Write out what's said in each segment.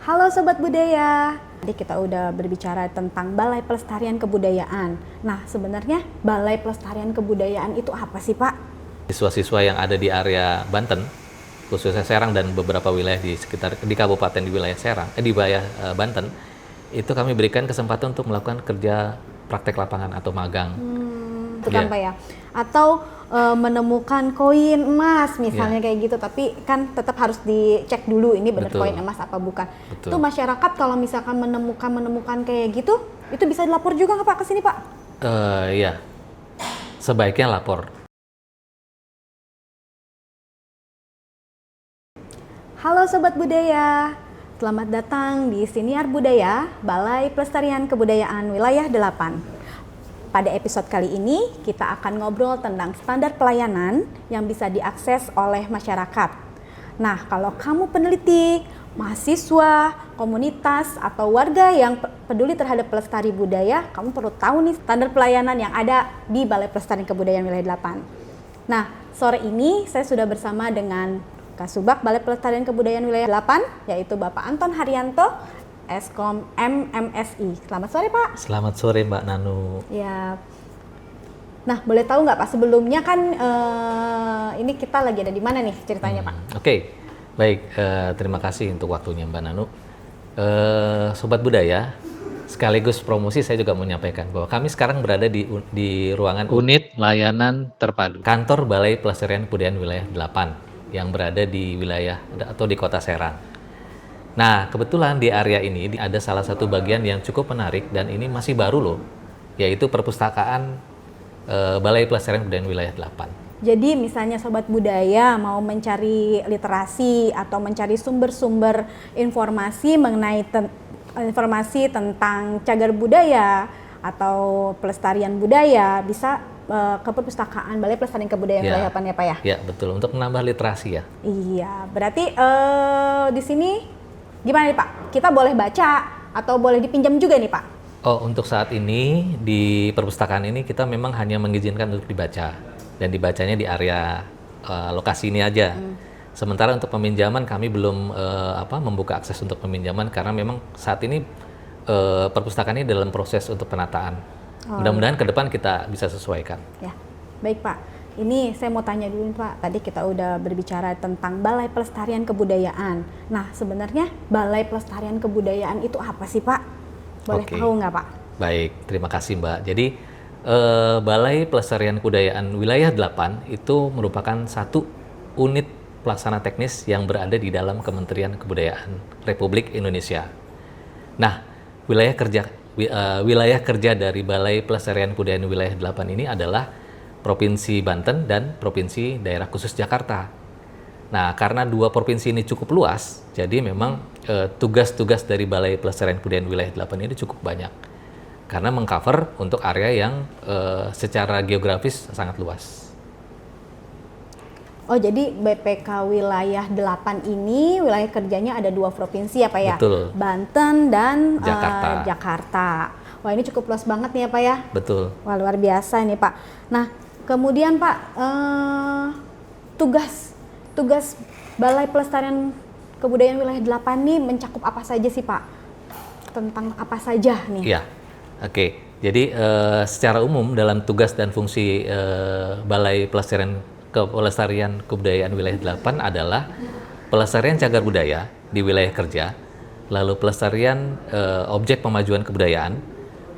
Halo Sobat Budaya. Tadi kita udah berbicara tentang Balai Pelestarian Kebudayaan. Nah, sebenarnya Balai Pelestarian Kebudayaan itu apa sih, Pak? Siswa-siswa yang ada di area Banten, khususnya Serang dan beberapa wilayah di sekitar di kabupaten di wilayah Serang, di wilayah Banten, itu kami berikan kesempatan untuk melakukan kerja praktek lapangan atau magang. Itu kan Pak ya? Atau menemukan koin emas misalnya kayak gitu, tapi kan tetap harus dicek dulu ini benar koin emas apa bukan. Betul. Itu masyarakat kalau misalkan menemukan kayak gitu, itu bisa dilapor juga nggak Pak ke sini Pak? Iya, sebaiknya lapor. Halo Sobat Budaya, selamat datang di Siniar Budaya, Balai Pelestarian Kebudayaan Wilayah 8. Pada episode kali ini, kita akan ngobrol tentang standar pelayanan yang bisa diakses oleh masyarakat. Nah, kalau kamu peneliti, mahasiswa, komunitas, atau warga yang peduli terhadap pelestari budaya, kamu perlu tahu nih standar pelayanan yang ada di Balai Pelestarian Kebudayaan Wilayah 8. Nah, sore ini saya sudah bersama dengan Kasubag Balai Pelestarian Kebudayaan Wilayah 8, yaitu Bapak Anton Haryanto, Eskom MMSI. Selamat sore Pak. Selamat sore Mbak Nanu. Ya. Nah, boleh tahu nggak Pak, sebelumnya kan ini kita lagi ada di mana nih ceritanya Pak? Oke. Baik, terima kasih untuk waktunya Mbak Nanu. Sobat Budaya, sekaligus promosi saya juga mau menyampaikan bahwa kami sekarang berada di ruangan Unit Layanan Terpadu Kantor Balai Pelestarian Kebudayaan Wilayah 8 yang berada di wilayah atau di Kota Serang. Nah, kebetulan di area ini ada salah satu bagian yang cukup menarik dan ini masih baru loh, yaitu perpustakaan Balai Pelestarian Kebudayaan Wilayah 8. Jadi misalnya Sobat Budaya mau mencari literasi atau mencari sumber-sumber informasi mengenai informasi tentang cagar budaya atau pelestarian budaya, bisa ke perpustakaan Balai Pelestarian Kebudayaan Wilayah 8 ya Pak ya? Ya, betul, untuk menambah literasi ya. Iya, berarti di sini gimana nih Pak? Kita boleh baca atau boleh dipinjam juga nih Pak? Oh, untuk saat ini di perpustakaan ini kita memang hanya mengizinkan untuk dibaca dan dibacanya di area lokasi ini aja. Sementara untuk peminjaman kami belum membuka akses untuk peminjaman karena memang saat ini perpustakaan ini dalam proses untuk penataan. Mudah-mudahan ke depan kita bisa sesuaikan. Ya, baik Pak. Ini saya mau tanya dulu Pak, tadi kita udah berbicara tentang Balai Pelestarian Kebudayaan. Nah, sebenarnya Balai Pelestarian Kebudayaan itu apa sih Pak? Boleh tahu nggak Pak? Baik, terima kasih Mbak. Jadi, Balai Pelestarian Kebudayaan Wilayah 8 itu merupakan satu unit pelaksana teknis yang berada di dalam Kementerian Kebudayaan Republik Indonesia. Nah, wilayah kerja dari Balai Pelestarian Kebudayaan Wilayah 8 ini adalah Provinsi Banten dan Provinsi Daerah Khusus Jakarta. Nah, karena dua provinsi ini cukup luas, jadi memang tugas-tugas dari Balai Pelestarian Kebudayaan Wilayah 8 ini cukup banyak. Karena mengcover untuk area yang secara geografis sangat luas. Oh, jadi BPK Wilayah 8 ini wilayah kerjanya ada dua provinsi ya Pak ya? Betul. Banten dan Jakarta. Wah, ini cukup luas banget nih ya Pak ya? Betul. Wah, luar biasa nih Pak. Nah, kemudian Pak, tugas Balai Pelestarian Kebudayaan Wilayah 8 nih mencakup apa saja sih Pak? Tentang apa saja nih? Iya, oke. Jadi secara umum dalam tugas dan fungsi Balai Pelestarian Kebudayaan Wilayah 8 adalah pelestarian cagar budaya di wilayah kerja, lalu pelestarian objek pemajuan kebudayaan,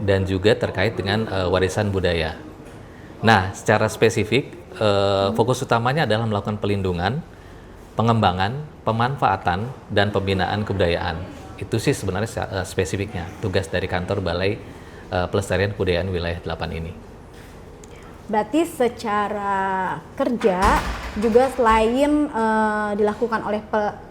dan juga terkait dengan warisan budaya. Nah, secara spesifik, fokus utamanya adalah melakukan pelindungan, pengembangan, pemanfaatan, dan pembinaan kebudayaan. Itu sih sebenarnya spesifiknya, tugas dari kantor Balai Pelestarian Kebudayaan Wilayah 8 ini. Berarti secara kerja juga selain dilakukan oleh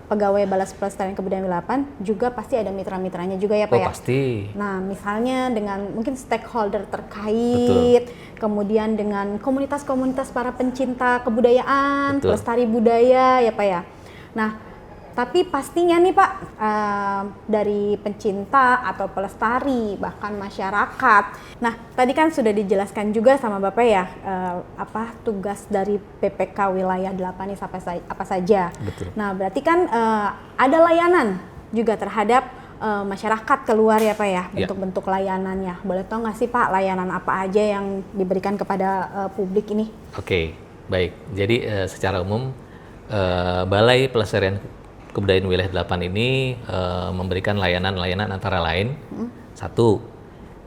pegawai Balai Pelestarian Kebudayaan Wilayah 8, juga pasti ada mitra-mitranya juga ya Pak ya? Oh, pasti. Nah, misalnya dengan mungkin stakeholder terkait, kemudian dengan komunitas-komunitas para pencinta kebudayaan, pelestari budaya ya Pak ya. Nah, tapi pastinya nih Pak, dari pencinta atau pelestari, bahkan masyarakat. Nah, tadi kan sudah dijelaskan juga sama Bapak ya, tugas dari PPK Wilayah 8 ini apa saja. Betul. Nah, berarti kan ada layanan juga terhadap masyarakat keluar ya Pak ya, Ya. bentuk-bentuk layanannya. Boleh tahu nggak sih Pak layanan apa aja yang diberikan kepada publik ini? Oke, baik. Jadi secara umum Balai Pelestarian Kebudayaan Wilayah 8 ini memberikan layanan-layanan antara lain satu,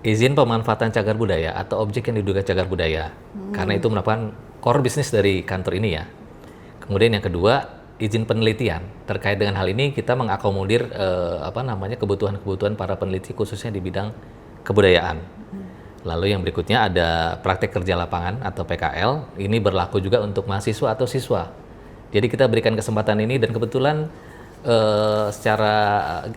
izin pemanfaatan cagar budaya atau objek yang diduga cagar budaya. Karena itu merupakan core bisnis dari kantor ini ya. Kemudian yang kedua, izin penelitian. Terkait dengan hal ini kita mengakomodir kebutuhan-kebutuhan para peneliti khususnya di bidang kebudayaan. Lalu yang berikutnya ada praktek kerja lapangan atau PKL. Ini berlaku juga untuk mahasiswa atau siswa. Jadi kita berikan kesempatan ini dan kebetulan secara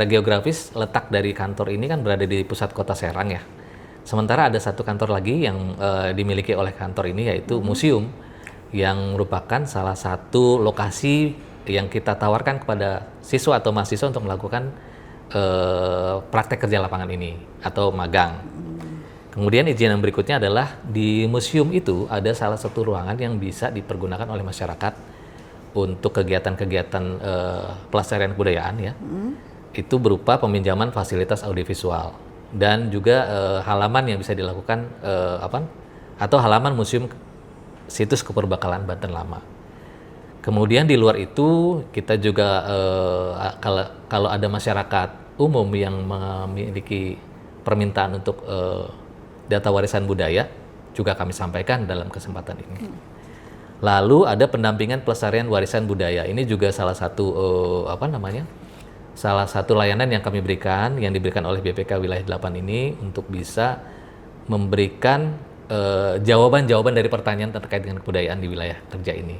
geografis letak dari kantor ini kan berada di pusat kota Serang ya. Sementara ada satu kantor lagi yang dimiliki oleh kantor ini yaitu museum yang merupakan salah satu lokasi yang kita tawarkan kepada siswa atau mahasiswa untuk melakukan praktek kerja lapangan ini atau magang. Kemudian izin yang berikutnya adalah di museum itu ada salah satu ruangan yang bisa dipergunakan oleh masyarakat untuk kegiatan-kegiatan pelestarian kebudayaan ya. Itu berupa peminjaman fasilitas audiovisual dan juga halaman yang bisa dilakukan atau halaman museum situs keperbakalan Banten Lama. Kemudian di luar itu kita juga kalau ada masyarakat umum yang memiliki permintaan untuk data warisan budaya juga kami sampaikan dalam kesempatan ini. Lalu ada pendampingan pelestarian warisan budaya. Ini juga salah satu salah satu layanan yang kami berikan yang diberikan oleh BPK Wilayah 8 ini untuk bisa memberikan jawaban-jawaban dari pertanyaan terkait dengan kebudayaan di wilayah kerja ini.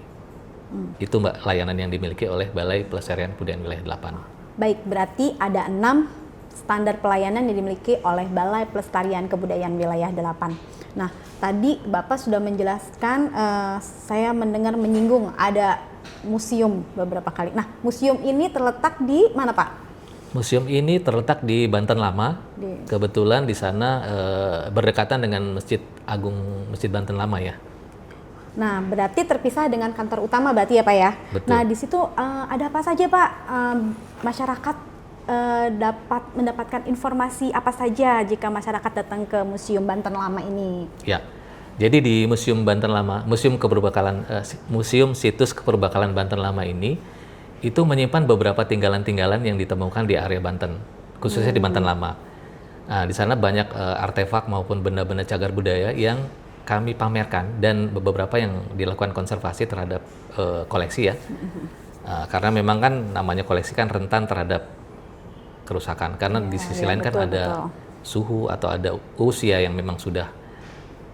Itu Mbak layanan yang dimiliki oleh Balai Pelestarian Kebudayaan Wilayah 8. Baik, berarti ada 6 standar pelayanan yang dimiliki oleh Balai Pelestarian Kebudayaan Wilayah 8. Nah, tadi Bapak sudah menjelaskan, saya mendengar menyinggung ada museum beberapa kali. Nah, museum ini terletak di mana Pak? Museum ini terletak di Banten Lama. Kebetulan di sana berdekatan dengan Masjid Agung Masjid Banten Lama ya. Nah, berarti terpisah dengan kantor utama berarti ya Pak ya? Betul. Nah, di situ ada apa saja Pak? Masyarakat dapat mendapatkan informasi apa saja jika masyarakat datang ke Museum Banten Lama ini? Ya, jadi di Museum Banten Lama, Museum Situs Keperbakalan Banten Lama ini itu menyimpan beberapa tinggalan-tinggalan yang ditemukan di area Banten, khususnya di Banten Lama. Nah, di sana banyak artefak maupun benda-benda cagar budaya yang kami pamerkan dan beberapa yang dilakukan konservasi terhadap koleksi ya. Karena memang kan namanya koleksi kan rentan terhadap kerusakan karena di sisi lain kan ada suhu atau ada usia yang memang sudah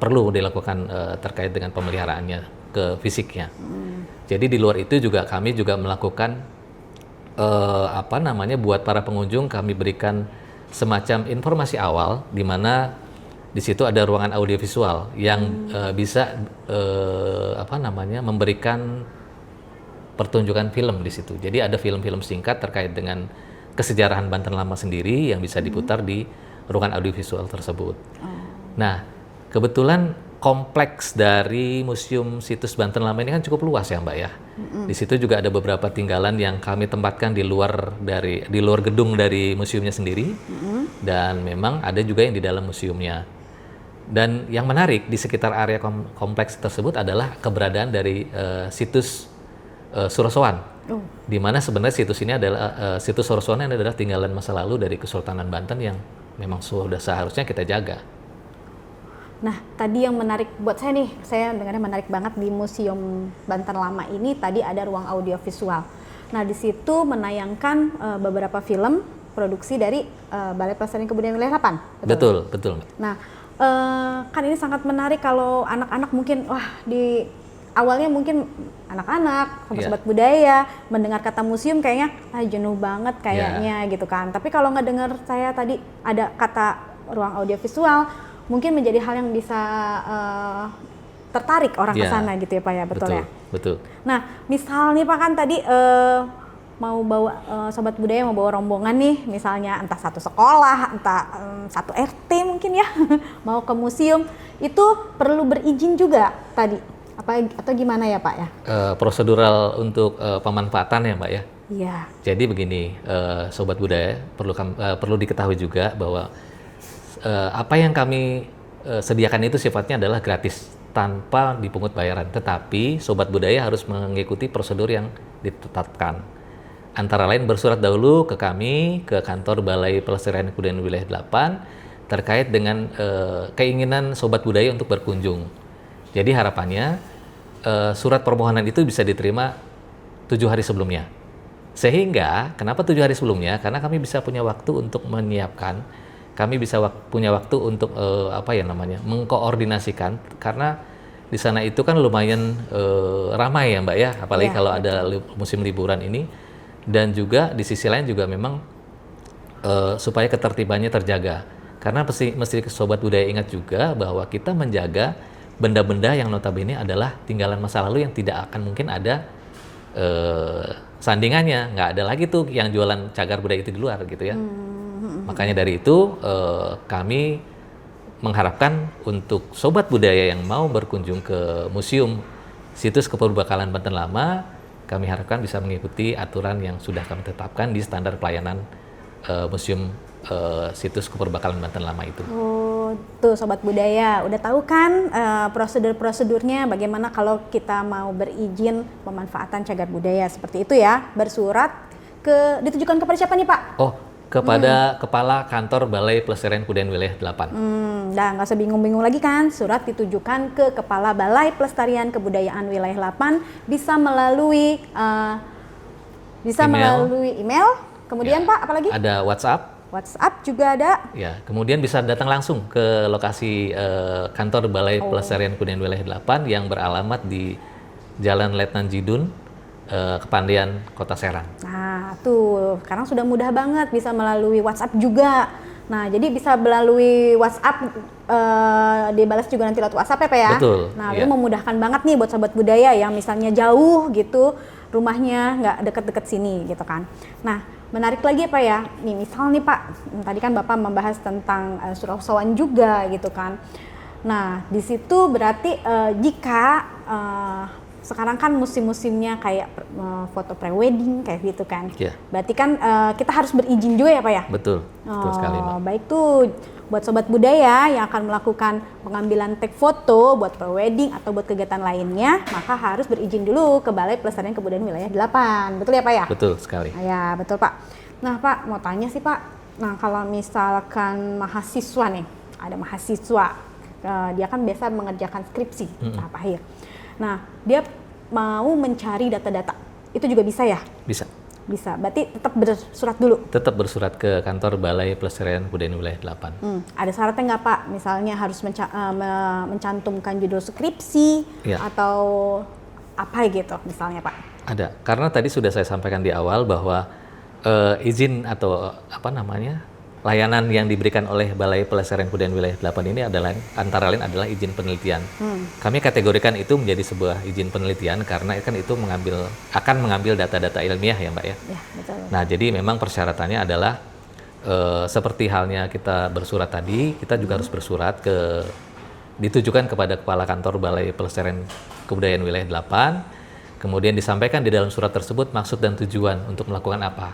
perlu dilakukan terkait dengan pemeliharaannya ke fisiknya. Jadi di luar itu juga kami juga melakukan buat para pengunjung kami berikan semacam informasi awal di mana di situ ada ruangan audiovisual yang bisa memberikan pertunjukan film di situ. Jadi ada film-film singkat terkait dengan kesejarahan Banten Lama sendiri yang bisa diputar di ruangan audiovisual tersebut. Nah, kebetulan kompleks dari Museum Situs Banten Lama ini kan cukup luas ya Mbak ya. Di situ juga ada beberapa tinggalan yang kami tempatkan di luar gedung dari museumnya sendiri. Dan memang ada juga yang di dalam museumnya. Dan yang menarik di sekitar area kompleks tersebut adalah keberadaan dari situs Surosoan. Di mana sebenarnya situs ini adalah situs Surosoan ini adalah tinggalan masa lalu dari Kesultanan Banten yang memang sudah seharusnya kita jaga. Nah, tadi yang menarik buat saya nih, saya dengarnya menarik banget di Museum Banten Lama ini tadi ada ruang audiovisual. Nah, di situ menayangkan beberapa film produksi dari Balai Pelestarian Kebudayaan Wilayah 8. Betul. Nah, kan ini sangat menarik kalau anak-anak mungkin di awalnya mungkin anak-anak, sobat budaya mendengar kata museum kayaknya jenuh banget kayaknya gitu kan. Tapi kalau nggak dengar saya tadi ada kata ruang audiovisual, mungkin menjadi hal yang bisa tertarik orang ke sana gitu ya Pak ya, betul ya? Betul. Nah, misal nih Pak kan tadi mau bawa sobat budaya mau bawa rombongan nih, misalnya entah satu sekolah, entah satu RT mungkin ya, mau ke museum, itu perlu berizin juga tadi? Atau gimana ya Pak ya? Prosedural untuk pemanfaatan ya Mbak ya. Iya. Jadi begini, Sobat Budaya, perlu diketahui juga bahwa apa yang kami sediakan itu sifatnya adalah gratis tanpa dipungut bayaran. Tetapi Sobat Budaya harus mengikuti prosedur yang ditetapkan. Antara lain bersurat dahulu ke kami, ke kantor Balai Pelestarian Kebudayaan Wilayah 8 terkait dengan keinginan Sobat Budaya untuk berkunjung. Jadi harapannya surat permohonan itu bisa diterima 7 hari sebelumnya. Sehingga, kenapa 7 hari sebelumnya? Karena kami bisa punya waktu untuk menyiapkan, kami bisa punya waktu untuk mengkoordinasikan, karena di sana itu kan lumayan ramai ya Mbak ya, apalagi kalau ada musim liburan ini, dan juga di sisi lain juga memang supaya ketertibannya terjaga. Karena mesti Sobat Budaya ingat juga bahwa kita menjaga benda-benda yang notabene adalah tinggalan masa lalu yang tidak akan mungkin ada sandingannya, nggak ada lagi tuh yang jualan cagar budaya itu di luar gitu ya. Makanya dari itu kami mengharapkan untuk Sobat Budaya yang mau berkunjung ke Museum Situs Keperbakalan Banten Lama, kami harapkan bisa mengikuti aturan yang sudah kami tetapkan di standar pelayanan Museum Situs Keperbakalan Banten Lama itu. Oh, tuh Sobat Budaya, udah tahu kan prosedur-prosedurnya bagaimana kalau kita mau berizin pemanfaatan cagar budaya seperti itu ya, bersurat ditujukan kepada siapa nih Pak? Oh, kepada Kepala Kantor Balai Pelestarian Kebudayaan Wilayah 8. Dah nggak usah bingung-bingung lagi kan, surat ditujukan ke Kepala Balai Pelestarian Kebudayaan Wilayah 8 bisa melalui email, kemudian ya, Pak apalagi? Ada WhatsApp juga ada. Ya, kemudian bisa datang langsung ke lokasi kantor Balai Pelestarian Kebudayaan Wilayah 8 yang beralamat di Jalan Letnan Jidun, Kepandian, Kota Serang. Nah, tuh sekarang sudah mudah banget, bisa melalui WhatsApp juga. Nah, jadi bisa melalui WhatsApp, dibalas juga nanti lewat WhatsApp ya Pak ya? Betul. Nah, itu memudahkan banget nih buat Sobat Budaya yang misalnya jauh gitu, rumahnya nggak deket-deket sini gitu kan. Nah, menarik lagi Pak ya, nih misal nih Pak, tadi kan Bapak membahas tentang Surausawan juga gitu kan. Nah, di situ berarti jika sekarang kan musim-musimnya kayak foto pre-wedding kayak gitu kan. Yeah. Berarti kan kita harus berizin juga ya Pak ya? Betul sekali Mbak. Baik tuh, buat Sobat Budaya yang akan melakukan pengambilan tag foto buat pre-wedding atau buat kegiatan lainnya, maka harus berizin dulu ke Balai Pelestarian Kebudayaan Wilayah 8. Betul ya Pak ya? Betul sekali. Ya, betul Pak. Nah Pak, mau tanya sih Pak, nah kalau misalkan mahasiswa nih, ada mahasiswa, dia kan biasa mengerjakan skripsi tahap akhir. Nah, dia mau mencari data-data, itu juga bisa ya? Bisa. Bisa, berarti tetap bersurat dulu? Tetap bersurat ke kantor Balai Pelestarian Kebudayaan Wilayah 8. Ada syaratnya nggak Pak? Misalnya harus mencantumkan judul skripsi atau apa gitu misalnya Pak? Ada, karena tadi sudah saya sampaikan di awal bahwa izin atau layanan yang diberikan oleh Balai Pelestarian Kebudayaan Wilayah 8 ini adalah antara lain adalah izin penelitian. Kami kategorikan itu menjadi sebuah izin penelitian karena kan itu akan mengambil data-data ilmiah ya Mbak ya. Ya, betul. Nah, jadi memang persyaratannya adalah seperti halnya kita bersurat tadi, kita juga harus bersurat ditujukan kepada Kepala Kantor Balai Pelestarian Kebudayaan Wilayah 8. Kemudian disampaikan di dalam surat tersebut maksud dan tujuan untuk melakukan apa?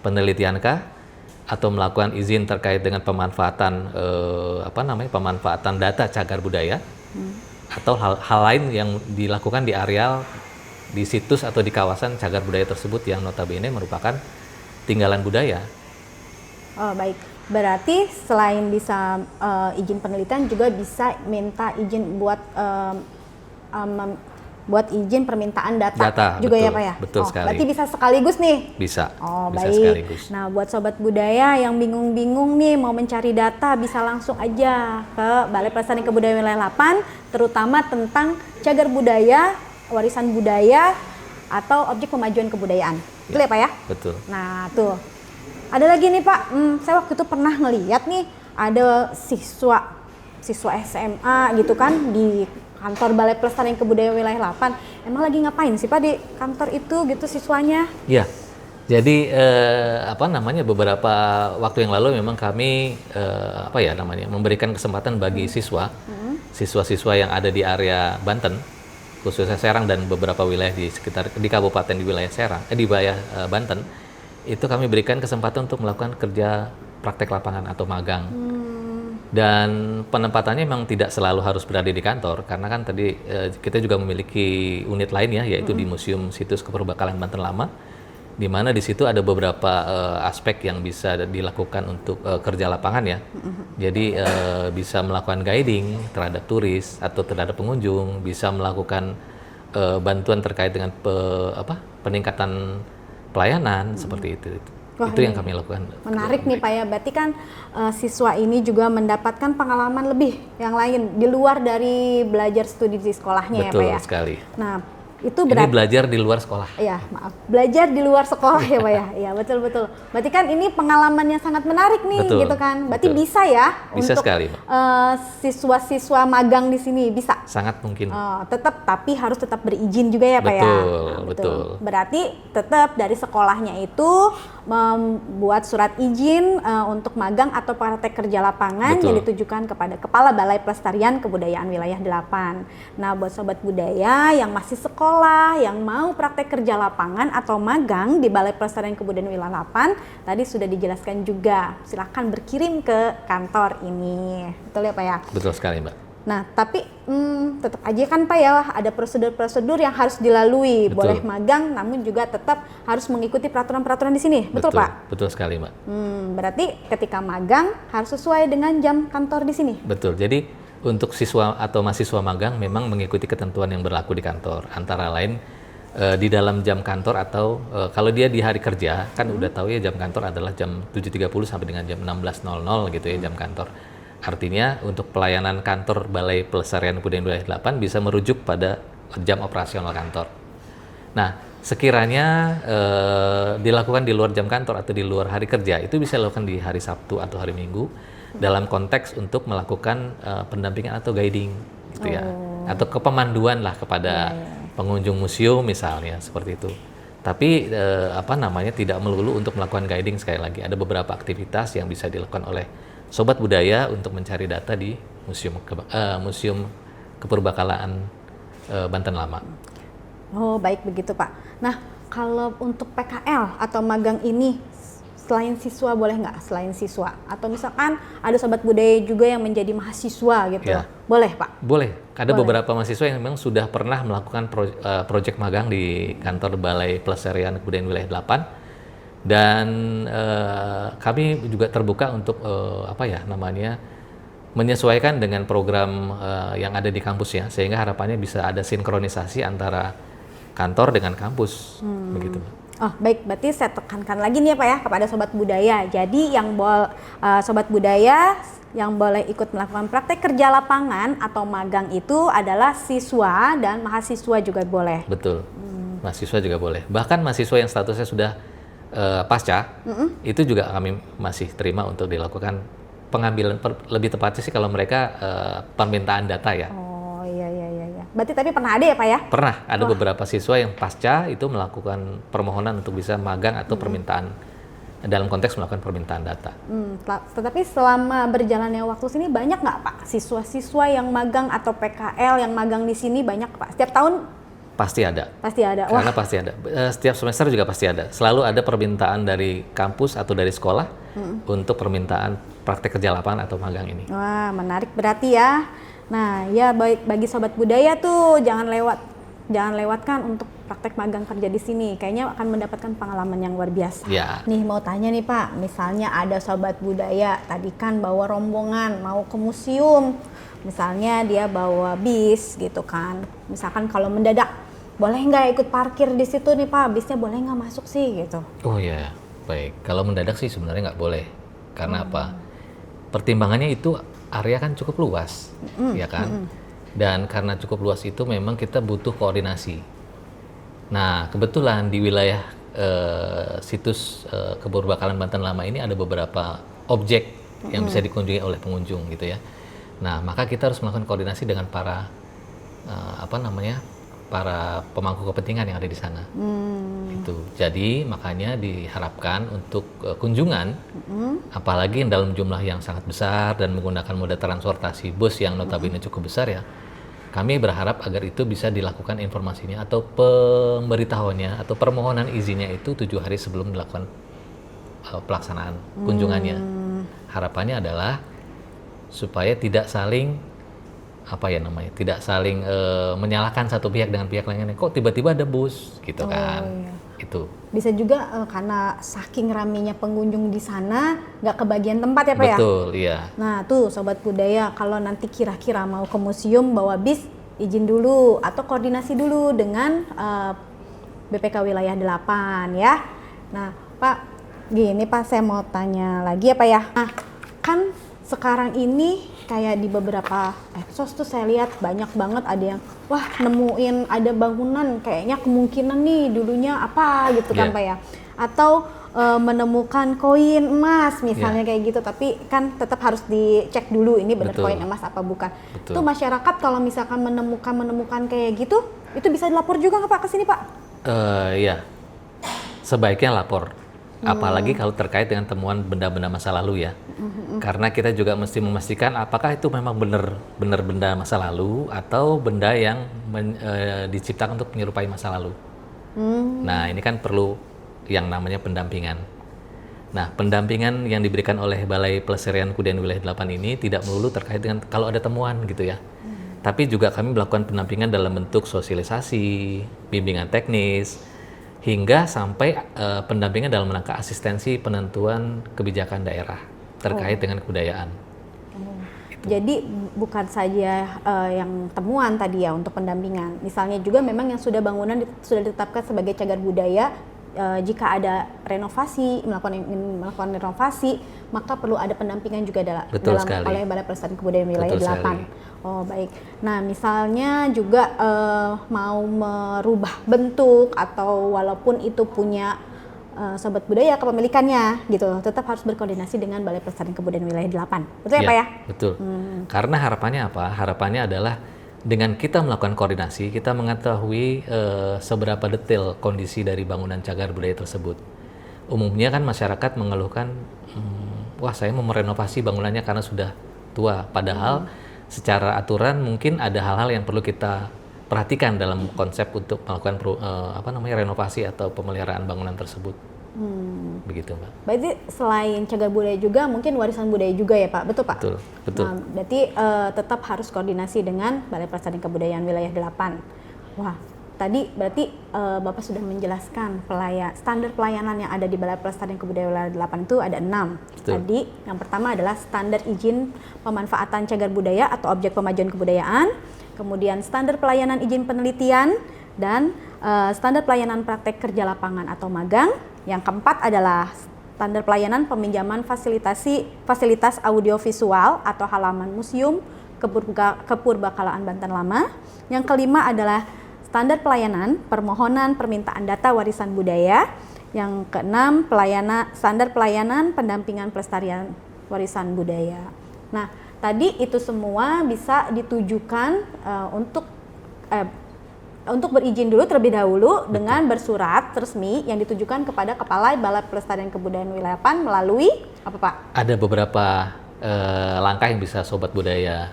Penelitiankah? Atau melakukan izin terkait dengan pemanfaatan pemanfaatan data cagar budaya atau hal lain yang dilakukan di areal, di situs atau di kawasan cagar budaya tersebut yang notabene merupakan tinggalan budaya. Oh baik, berarti selain bisa izin penelitian juga bisa minta izin buat izin permintaan data juga betul, ya Pak ya? Betul sekali. Berarti bisa sekaligus nih? Bisa. Oh bisa baik. Sekaligus. Nah buat Sobat Budaya yang bingung-bingung nih mau mencari data bisa langsung aja ke Balai Pelestarian Kebudayaan Wilayah 8, terutama tentang cagar budaya, warisan budaya, atau objek pemajuan kebudayaan. Betul ya Pak ya? Betul. Nah tuh, ada lagi nih Pak, saya waktu itu pernah ngeliat nih ada siswa SMA gitu kan di kantor Balai Pelestarian Kebudayaan Wilayah 8. Emang lagi ngapain sih Pak di kantor itu gitu siswanya? Ya, jadi beberapa waktu yang lalu memang kami memberikan kesempatan bagi siswa-siswa yang ada di area Banten khususnya Serang dan beberapa wilayah di sekitar di kabupaten di wilayah Serang, di wilayah Banten, itu kami berikan kesempatan untuk melakukan kerja praktek lapangan atau magang. Dan penempatannya memang tidak selalu harus berada di kantor, karena kan tadi kita juga memiliki unit lain ya, yaitu di Museum Situs Keperbakalan Banten Lama, di mana di situ ada beberapa aspek yang bisa dilakukan untuk kerja lapangan ya. Jadi bisa melakukan guiding terhadap turis atau terhadap pengunjung, bisa melakukan bantuan terkait dengan peningkatan pelayanan seperti itu. Wah, itu yang kami lakukan. Menarik nih Pak ya, berarti kan siswa ini juga mendapatkan pengalaman lebih yang lain di luar dari belajar studi di sekolahnya. Betul ya Pak ya. sekali. Nah, itu Ini belajar di luar sekolah. Ya, maaf. Belajar di luar sekolah ya Pak ya. Ya, betul. Berarti kan ini pengalaman yang sangat menarik nih, betul, gitu kan. Berarti betul. bisa ya Bisa untuk sekali, siswa-siswa magang di sini bisa. Sangat mungkin. Tapi harus tetap berizin juga ya Pak ya. Betul. Berarti tetap dari sekolahnya itu membuat surat izin untuk magang atau praktek kerja lapangan yang ditujukan kepada Kepala Balai Pelestarian Kebudayaan Wilayah 8. Nah, buat sobat budaya yang masih sekolah, yang mau praktek kerja lapangan atau magang di Balai Pelestarian Kebudayaan Wilayah 8, tadi sudah dijelaskan juga. Silakan berkirim ke kantor ini. Betul ya Pak ya? Betul sekali Mbak. Nah, tapi tetap aja kan Pak ya, ada prosedur-prosedur yang harus dilalui. Betul. Boleh magang, namun juga tetap harus mengikuti peraturan-peraturan di sini. Betul Pak? Betul sekali Mbak. Berarti ketika magang harus sesuai dengan jam kantor di sini. Betul. Jadi untuk siswa atau mahasiswa magang memang mengikuti ketentuan yang berlaku di kantor. Antara lain di dalam jam kantor atau kalau dia di hari kerja, kan udah tahu ya jam kantor adalah jam 7.30 sampai dengan jam 16.00 gitu ya jam kantor. Artinya untuk pelayanan kantor Balai Pelestarian Kebudayaan Wilayah 8 bisa merujuk pada jam operasional kantor. Nah, sekiranya dilakukan di luar jam kantor atau di luar hari kerja, itu bisa dilakukan di hari Sabtu atau hari Minggu dalam konteks untuk melakukan pendampingan atau guiding gitu ya. Atau kepemanduan lah kepada pengunjung museum misalnya seperti itu. Tapi tidak melulu untuk melakukan guiding. Sekali lagi ada beberapa aktivitas yang bisa dilakukan oleh sobat budaya untuk mencari data di Museum Keperbakalan Banten Lama. Oh, baik begitu Pak. Nah, kalau untuk PKL atau magang ini selain siswa boleh nggak? Selain siswa atau misalkan ada sobat budaya juga yang menjadi mahasiswa gitu, ya. Boleh Pak? Boleh. Ada beberapa mahasiswa yang memang sudah pernah melakukan proyek magang di kantor Balai Pelestarian Kebudayaan Wilayah 8. Dan kami juga terbuka untuk menyesuaikan dengan program yang ada di kampus ya, sehingga harapannya bisa ada sinkronisasi antara kantor dengan kampus begitu. Oh baik, berarti saya tekankan lagi nih Pak ya kepada sobat budaya. Jadi yang sobat budaya yang boleh ikut melakukan praktek kerja lapangan atau magang itu adalah siswa dan mahasiswa juga boleh. Betul, mahasiswa juga boleh. Bahkan mahasiswa yang statusnya sudah pasca, itu juga kami masih terima untuk dilakukan pengambilan, lebih tepatnya sih kalau mereka permintaan data ya. Oh iya. Berarti tapi pernah ada ya Pak ya? Pernah, ada beberapa siswa yang pasca itu melakukan permohonan untuk bisa magang atau permintaan, dalam konteks melakukan permintaan data. Tetapi selama berjalannya waktu sini banyak nggak Pak siswa-siswa yang magang atau PKL yang magang di sini banyak Pak? Setiap tahun? Pasti ada. Pasti ada. Karena pasti ada. Setiap semester juga pasti ada. Selalu ada permintaan dari kampus atau dari sekolah untuk permintaan praktek kerja lapangan atau magang ini. Wah, menarik berarti ya. Nah, ya baik bagi sobat budaya tuh jangan lewatkan untuk praktek magang kerja di sini. Kayaknya akan mendapatkan pengalaman yang luar biasa. Ya. Nih mau tanya nih Pak, misalnya ada sobat budaya tadi kan bawa rombongan mau ke museum. Misalnya dia bawa bis gitu kan. Misalkan kalau mendadak, boleh nggak ikut parkir di situ nih Pak? Bisnya boleh nggak masuk sih gitu? Oh ya, baik. Kalau mendadak sih sebenarnya nggak boleh. Karena apa? Pertimbangannya itu area kan cukup luas, ya kan? Dan karena cukup luas itu memang kita butuh koordinasi. Nah, kebetulan di wilayah situs Keperbakalan Banten Lama ini ada beberapa objek yang bisa dikunjungi oleh pengunjung gitu ya. Nah, maka kita harus melakukan koordinasi dengan para para pemangku kepentingan yang ada di sana. Itu. Jadi makanya diharapkan untuk kunjungan, apalagi dalam jumlah yang sangat besar dan menggunakan moda transportasi bus yang notabene cukup besar ya, kami berharap agar itu bisa dilakukan informasinya atau pemberitahuannya atau permohonan izinnya itu 7 hari sebelum dilakukan pelaksanaan kunjungannya. Harapannya adalah supaya tidak saling tidak saling menyalahkan satu pihak dengan pihak lainnya. Kok tiba-tiba ada bus gitu kan? Iya. Itu. Bisa juga karena saking ramainya pengunjung di sana nggak kebagian tempat ya Pak ya? Betul, iya. Nah tuh Sobat Budaya, kalau nanti kira-kira mau ke museum bawa bis, izin dulu atau koordinasi dulu dengan BPK Wilayah 8 ya. Nah Pak, gini Pak, saya mau tanya lagi ya Pak ya. Nah kan sekarang ini kayak di beberapa eksos tuh saya lihat banyak banget ada yang wah nemuin ada bangunan kayaknya kemungkinan nih dulunya apa gitu kan Pak ya, atau menemukan koin emas misalnya kayak gitu, tapi kan tetap harus dicek dulu ini benar koin emas apa bukan. Itu masyarakat kalau misalkan menemukan kayak gitu itu bisa dilapor juga nggak Pak ke sini Pak? Iya, sebaiknya lapor. Apalagi kalau terkait dengan temuan benda-benda masa lalu ya. Karena kita juga mesti memastikan apakah itu memang benar benda masa lalu atau benda yang diciptakan untuk menyerupai masa lalu. Nah, ini kan perlu yang namanya pendampingan. Nah, pendampingan yang diberikan oleh Balai Pelestarian Kebudayaan Wilayah 8 ini tidak melulu terkait dengan kalau ada temuan gitu ya. Tapi juga kami melakukan pendampingan dalam bentuk sosialisasi, bimbingan teknis, hingga sampai pendampingan dalam rangka asistensi penentuan kebijakan daerah terkait dengan kebudayaan. Jadi bukan saja yang temuan tadi ya untuk pendampingan, misalnya juga memang yang sudah bangunan sudah ditetapkan sebagai cagar budaya, jika ada renovasi, melakukan renovasi, maka perlu ada pendampingan juga oleh Balai Pelestarian Kebudayaan Wilayah 8. Oh baik. Nah misalnya juga mau merubah bentuk atau walaupun itu punya Sobat Budaya kepemilikannya gitu, tetap harus berkoordinasi dengan Balai Pelestarian Kebudayaan Wilayah 8. Betul ya Pak ya? Betul. Karena harapannya apa? Harapannya adalah dengan kita melakukan koordinasi, kita mengetahui seberapa detail kondisi dari bangunan cagar budaya tersebut. Umumnya kan masyarakat mengeluhkan, wah saya mau merenovasi bangunannya karena sudah tua. Padahal secara aturan mungkin ada hal-hal yang perlu kita perhatikan dalam konsep untuk melakukan renovasi atau pemeliharaan bangunan tersebut. Begitu Mbak. Berarti selain cagar budaya juga mungkin warisan budaya juga ya Pak, betul Pak? Betul. Nah, berarti tetap harus koordinasi dengan Balai Pelestarian Kebudayaan Wilayah 8. Wah, tadi berarti Bapak sudah menjelaskan standar pelayanan yang ada di Balai Pelestarian Kebudayaan Wilayah 8 itu ada 6. Betul. Tadi yang pertama adalah standar izin pemanfaatan cagar budaya atau objek pemajuan kebudayaan, kemudian standar pelayanan izin penelitian, dan standar pelayanan praktek kerja lapangan atau magang. Yang keempat adalah standar pelayanan peminjaman fasilitas audiovisual atau halaman museum Kepurbakalaan Banten Lama. Yang kelima adalah standar pelayanan permohonan permintaan data warisan budaya. Yang keenam standar pelayanan pendampingan pelestarian warisan budaya. Nah, tadi itu semua bisa ditujukan untuk berizin dulu terlebih dahulu dengan bersurat resmi yang ditujukan kepada Kepala Balai Pelestarian Kebudayaan Wilayah 8 melalui apa Pak? Ada beberapa langkah yang bisa Sobat Budaya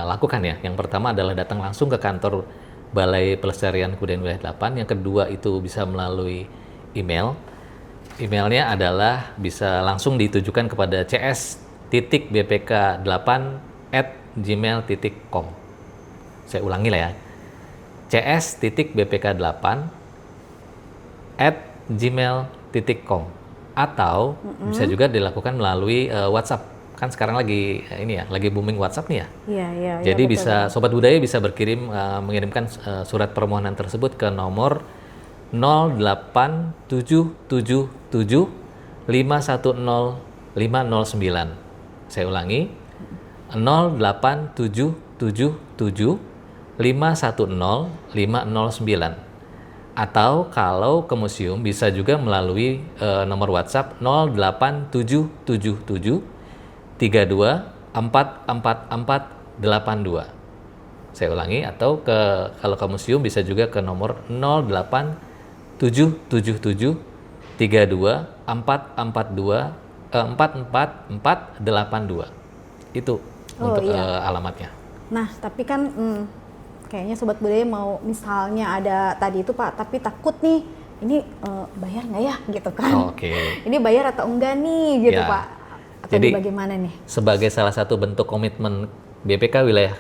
lakukan ya. Yang pertama adalah datang langsung ke kantor Balai Pelestarian Kebudayaan Wilayah 8. Yang kedua itu bisa melalui email. Emailnya adalah bisa langsung ditujukan kepada cs.bpk8@gmail.com. Saya ulangi lah ya. cs.bpk8@gmail.com atau bisa juga dilakukan melalui WhatsApp. Kan sekarang lagi booming WhatsApp nih ya. Iya. Jadi betul. bisa Sobat Budaya bisa mengirimkan surat permohonan tersebut ke nomor 08777510509. Saya ulangi, 08777510509. Atau kalau ke museum bisa juga melalui nomor WhatsApp 0877732444482. Saya ulangi, atau kalau ke museum bisa juga ke nomor 08777324482. Itu untuk alamatnya. Nah, tapi kan kayaknya Sobat Budaya mau misalnya ada tadi itu Pak, tapi takut nih, ini bayar nggak ya gitu kan? Oke. Ini bayar atau enggak nih gitu Ya. Pak? Atau Jadi bagaimana nih? sebagai salah satu bentuk komitmen BPK wilayah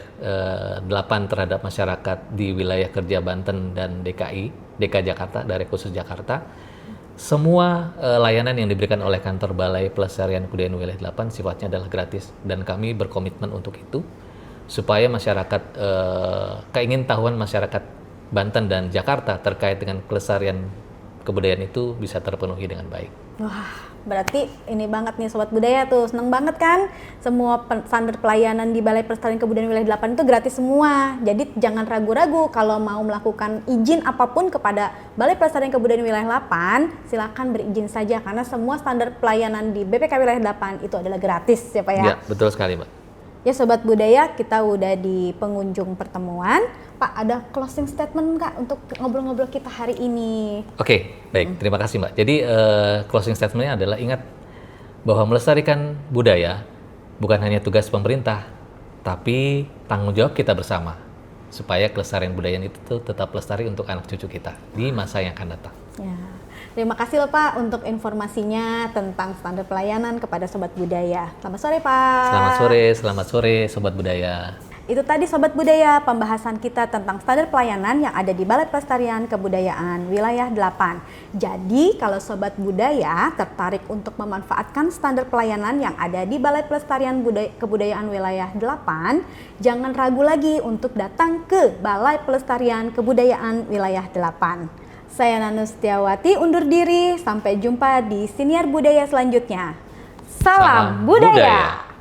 8 terhadap masyarakat di wilayah kerja Banten dan DKI Jakarta, Daerah Khusus Jakarta, semua layanan yang diberikan oleh kantor Balai Pelestarian Kebudayaan Wilayah 8 sifatnya adalah gratis, dan kami berkomitmen untuk itu supaya masyarakat keingintahuan masyarakat Banten dan Jakarta terkait dengan pelestarian kebudayaan itu bisa terpenuhi dengan baik. Wah, berarti ini banget nih Sobat Budaya tuh, seneng banget kan? Semua standar pelayanan di Balai Pelestarian Kebudayaan Wilayah 8 itu gratis semua. Jadi jangan ragu-ragu kalau mau melakukan izin apapun kepada Balai Pelestarian Kebudayaan Wilayah 8, silakan berizin saja karena semua standar pelayanan di BPK Wilayah 8 itu adalah gratis ya Pak ya? Ya, betul sekali, Mbak. Ya Sobat Budaya, kita udah di penghujung pertemuan. Pak, ada closing statement Kak untuk ngobrol-ngobrol kita hari ini? Oke, baik. Terima kasih, Mbak. Jadi closing statement-nya adalah ingat bahwa melestarikan budaya bukan hanya tugas pemerintah, tapi tanggung jawab kita bersama supaya kelestarian budaya itu tetap lestari untuk anak cucu kita di masa yang akan datang. Ya. Terima kasih loh Pak untuk informasinya tentang standar pelayanan kepada Sobat Budaya. Selamat sore Pak. Selamat sore Sobat Budaya. Itu tadi Sobat Budaya, pembahasan kita tentang standar pelayanan yang ada di Balai Pelestarian Kebudayaan Wilayah 8. Jadi kalau Sobat Budaya tertarik untuk memanfaatkan standar pelayanan yang ada di Balai Pelestarian Kebudayaan Wilayah 8, jangan ragu lagi untuk datang ke Balai Pelestarian Kebudayaan Wilayah 8. Saya Nanus Setiawati undur diri, sampai jumpa di Siniar Budaya selanjutnya. Salam budaya.